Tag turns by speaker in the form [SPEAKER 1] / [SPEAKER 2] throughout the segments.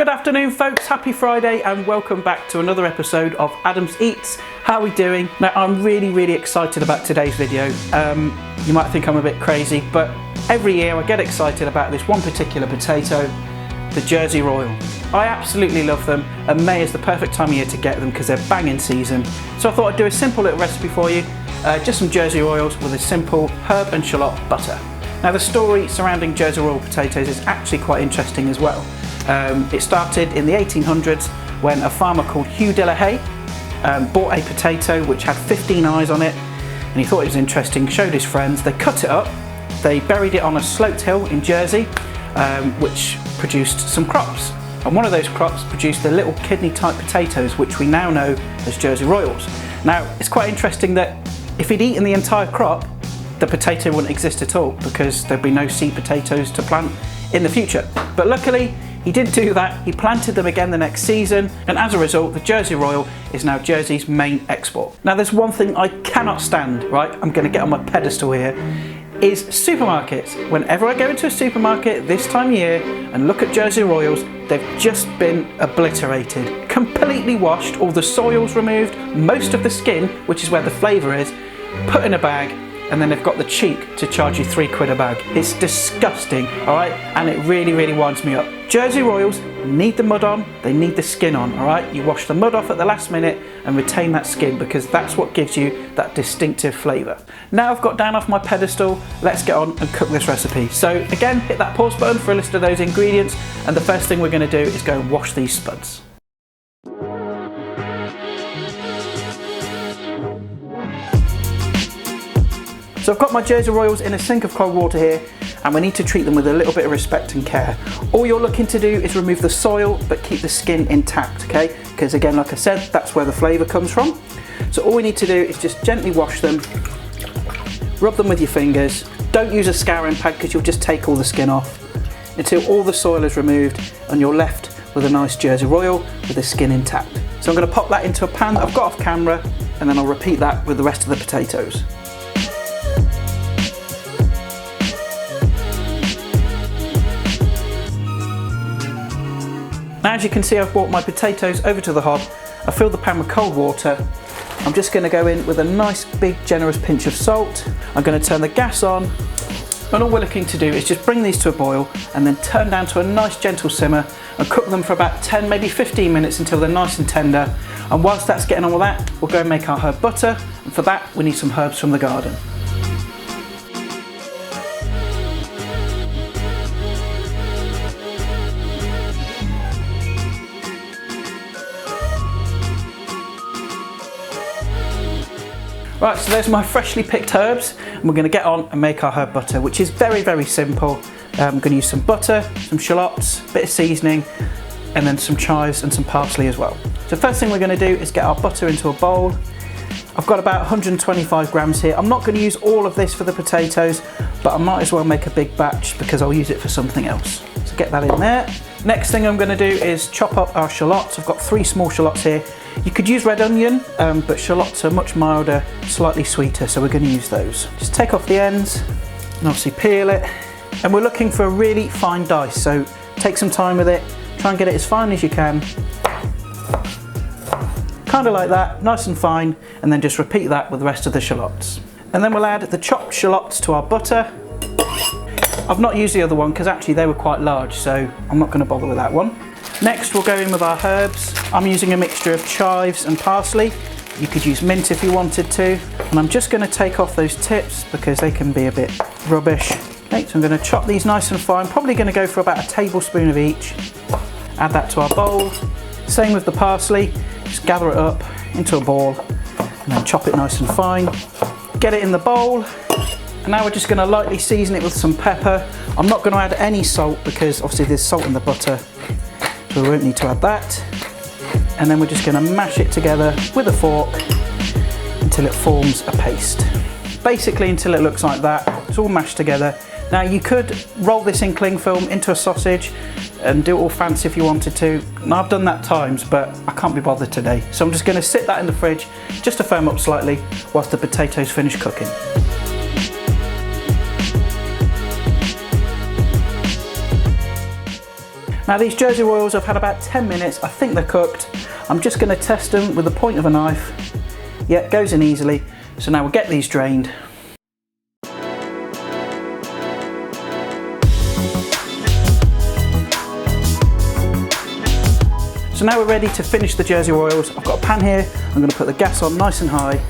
[SPEAKER 1] Good afternoon folks, happy Friday and welcome back to another episode of Adam's Eats. How are we doing? Now I'm really excited about today's video. You might think I'm a bit crazy, but every year I get excited about this one particular potato, the Jersey Royal. I absolutely love them and May is the perfect time of year to get them because they're bang in season. So I thought I'd do a simple little recipe for you, just some Jersey Royals with a simple herb and shallot butter. Now the story surrounding Jersey Royal potatoes is actually quite interesting as well. It started in the 1800s when a farmer called Hugh de la Haye bought a potato which had 15 eyes on it and he thought it was interesting, showed his friends, they cut it up, they buried it on a sloped hill in Jersey which produced some crops, and one of those crops produced the little kidney type potatoes which we now know as Jersey Royals. Now it's quite interesting that if he'd eaten the entire crop, the potato wouldn't exist at all because there'd be no seed potatoes to plant in the future. But luckily he didn't do that, he planted them again the next season, and as a result the Jersey Royal is now Jersey's main export. Now there's one thing I cannot stand, right, I'm going to get on my pedestal here, is supermarkets. Whenever I go into a supermarket this time of year and look at Jersey Royals, they've just been obliterated, completely washed, all the soil's removed, most of the skin, which is where the flavour is, put in a bag, and then they've got the cheek to charge you £3 a bag. It's disgusting, all right? And it really winds me up. Jersey Royals need the mud on, they need the skin on, all right? You wash the mud off at the last minute and retain that skin because that's what gives you that distinctive flavour. Now I've got down off my pedestal, let's get on and cook this recipe. So again, hit that pause button for a list of those ingredients, and the first thing we're gonna do is go and wash these spuds. So I've got my Jersey Royals in a sink of cold water here, and we need to treat them with a little bit of respect and care. All you're looking to do is remove the soil but keep the skin intact, okay? Because again, like I said, that's where the flavour comes from. So all we need to do is just gently wash them, rub them with your fingers. Don't use a scouring pad because you'll just take all the skin off until all the soil is removed and you're left with a nice Jersey Royal with the skin intact. So I'm going to pop that into a pan that I've got off camera, and then I'll repeat that with the rest of the potatoes. Now as you can see, I've brought my potatoes over to the hob. I filled the pan with cold water. I'm just going to go in with a nice big generous pinch of salt. I'm going to turn the gas on, and all we're looking to do is just bring these to a boil and then turn down to a nice gentle simmer and cook them for about 10, maybe 15 minutes until they're nice and tender. And whilst that's getting on with that, we'll go and make our herb butter, and for that we need some herbs from the garden. Right, so there's my freshly picked herbs, and we're going to get on and make our herb butter, which is very simple. I'm going to use some butter, some shallots, a bit of seasoning, and then some chives and some parsley as well. So first thing we're going to do is get our butter into a bowl. I've got about 125 grams here. I'm not going to use all of this for the potatoes, but I might as well make a big batch because I'll use it for something else. So get that in there. Next thing I'm going to do is chop up our shallots. I've got 3 small shallots here. You could use red onion, but shallots are much milder, slightly sweeter, so we're going to use those. Just take off the ends and obviously peel it. And we're looking for a really fine dice, so take some time with it. Try and get it as fine as you can. Kind of like that, nice and fine, and then just repeat that with the rest of the shallots. And then we'll add the chopped shallots to our butter. I've not used the other one because actually they were quite large, so I'm not going to bother with that one. Next we'll go in with our herbs. I'm using a mixture of chives and parsley. You could use mint if you wanted to. And I'm just going to take off those tips because they can be a bit rubbish. Okay, so I'm going to chop these nice and fine, probably going to go for about a tablespoon of each. Add that to our bowl. Same with the parsley, just gather it up into a ball and then chop it nice and fine. Get it in the bowl. And now we're just going to lightly season it with some pepper. I'm not going to add any salt because obviously there's salt in the butter, so we won't need to add that. And then we're just going to mash it together with a fork until it forms a paste. Basically until it looks like that. It's all mashed together. Now you could roll this in cling film into a sausage and do it all fancy if you wanted to. And I've done that times, but I can't be bothered today. So I'm just going to sit that in the fridge just to firm up slightly whilst the potatoes finish cooking. Now these Jersey Royals I've had about 10 minutes, I think they're cooked. I'm just going to test them with the point of a knife. Yeah, it goes in easily. So now we'll get these drained. So now we're ready to finish the Jersey Royals. I've got a pan here, I'm going to put the gas on nice and high,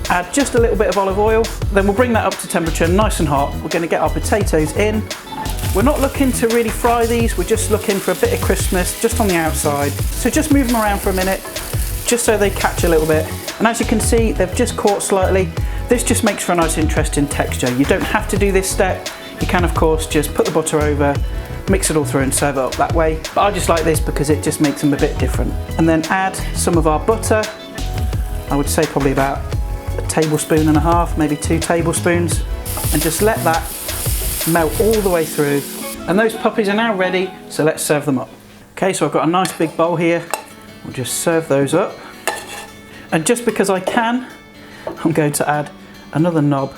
[SPEAKER 1] add just a little bit of olive oil, then we'll bring that up to temperature nice and hot. We're going to get our potatoes in. We're not looking to really fry these, we're just looking for a bit of crispness just on the outside. So just move them around for a minute, just so they catch a little bit. And as you can see, they've just caught slightly. This just makes for a nice interesting texture. You don't have to do this step. You can of course just put the butter over, mix it all through and serve it up that way. But I just like this because it just makes them a bit different. And then add some of our butter. I would say probably about 1.5 tablespoons, maybe 2 tablespoons. And just let that melt all the way through. And those puppies are now ready, so let's serve them up. Okay, so I've got a nice big bowl here. We'll just serve those up. And just because I can, I'm going to add another knob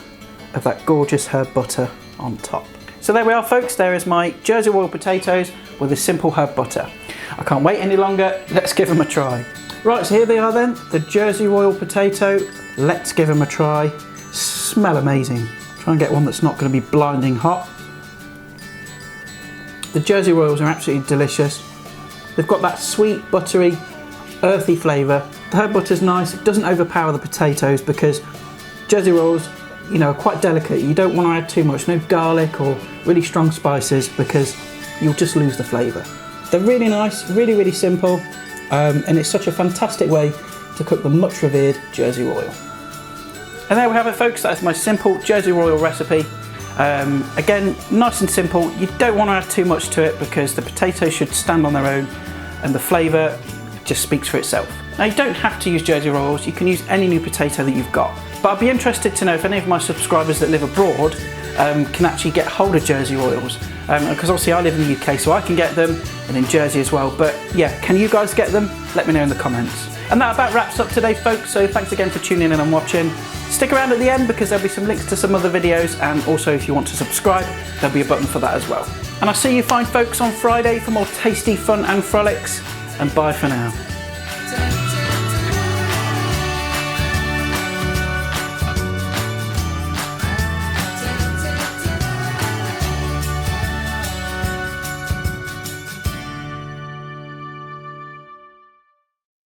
[SPEAKER 1] of that gorgeous herb butter on top. So there we are folks, there is my Jersey Royal potatoes with a simple herb butter. I can't wait any longer, let's give them a try. Right, so here they are then, the Jersey Royal potato. Let's give them a try. Smell amazing. Try and get one that's not going to be blinding hot. The Jersey Royals are absolutely delicious. They've got that sweet, buttery, earthy flavour. The herb butter's nice, it doesn't overpower the potatoes because Jersey Royals, you know, are quite delicate. You don't want to add too much, no garlic or really strong spices because you'll just lose the flavour. They're really nice, really simple, and it's such a fantastic way to cook the much revered Jersey Royal. And there we have it folks, that's my simple Jersey Royal recipe. Again, nice and simple. You don't want to add too much to it because the potatoes should stand on their own and the flavour just speaks for itself. Now you don't have to use Jersey Royals, you can use any new potato that you've got. But I'd be interested to know if any of my subscribers that live abroad can actually get hold of Jersey Royals. Because obviously I live in the UK so I can get them, and in Jersey as well. But yeah, can you guys get them? Let me know in the comments. And that about wraps up today folks, so thanks again for tuning in and watching. Stick around at the end because there'll be some links to some other videos, and also if you want to subscribe, there'll be a button for that as well. And I'll see you fine folks on Friday for more tasty fun and frolics, and bye for now.